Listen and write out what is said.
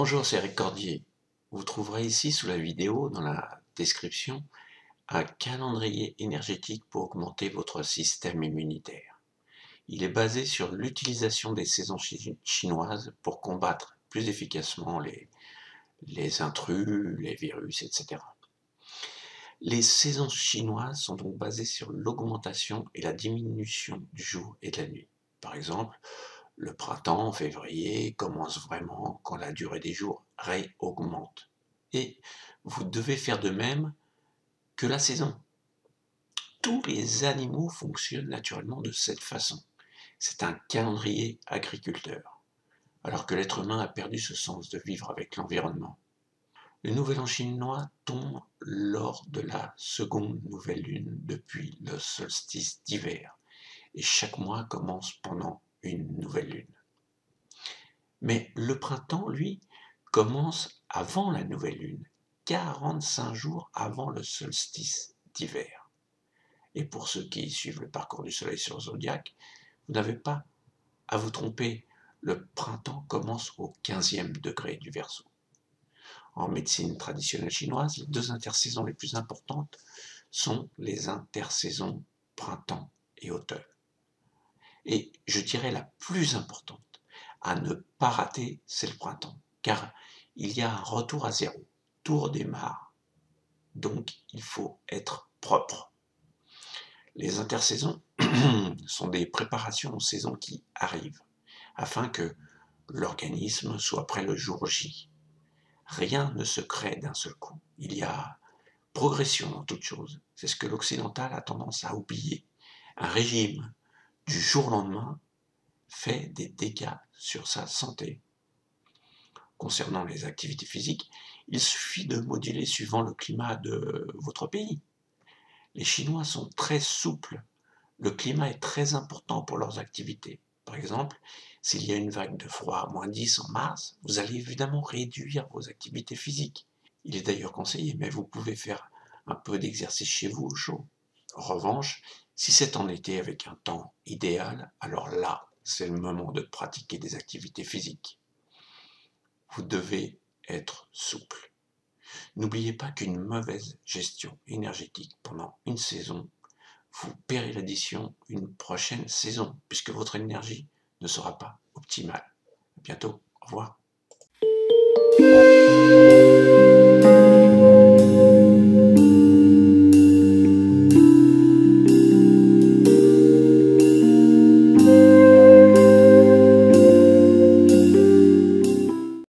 Bonjour, c'est Eric Cordier. Vous trouverez ici sous la vidéo, dans la description, un calendrier énergétique pour augmenter votre système immunitaire. Il est basé sur l'utilisation des saisons chinoises pour combattre plus efficacement les intrus, les virus, etc. Les saisons chinoises sont donc basées sur l'augmentation et la diminution du jour et de la nuit. Par exemple, le printemps, en février, commence vraiment quand la durée des jours augmente. Et vous devez faire de même que la saison. Tous les animaux fonctionnent naturellement de cette façon. C'est un calendrier agriculteur, alors que l'être humain a perdu ce sens de vivre avec l'environnement. Le nouvel an chinois tombe lors de la seconde nouvelle lune depuis le solstice d'hiver, et chaque mois commence pendant une nouvelle lune. Mais le printemps, lui, commence avant la nouvelle lune, 45 jours avant le solstice d'hiver. Et pour ceux qui suivent le parcours du soleil sur le zodiaque, vous n'avez pas à vous tromper, le printemps commence au 15e degré du Verseau. En médecine traditionnelle chinoise, les deux intersaisons les plus importantes sont les intersaisons printemps et automne. Et je dirais la plus importante à ne pas rater, c'est le printemps, car il y a un retour à zéro, tout redémarre, donc il faut être propre. Les intersaisons sont des préparations aux saisons qui arrivent, afin que l'organisme soit prêt le jour J. Rien ne se crée d'un seul coup, il y a progression dans toute chose, c'est ce que l'occidental a tendance à oublier. Un régime du jour au lendemain fait des dégâts sur sa santé. Concernant les activités physiques, il suffit de moduler suivant le climat de votre pays. Les Chinois sont très souples. Le climat est très important pour leurs activités. Par exemple, s'il y a une vague de froid à -10 en mars, vous allez évidemment réduire vos activités physiques. Il est d'ailleurs conseillé, mais vous pouvez faire un peu d'exercice chez vous au chaud. En revanche, si c'est en été avec un temps idéal, alors là, c'est le moment de pratiquer des activités physiques. Vous devez être souple. N'oubliez pas qu'une mauvaise gestion énergétique pendant une saison vous paierez l'addition une prochaine saison, puisque votre énergie ne sera pas optimale. À bientôt, au revoir.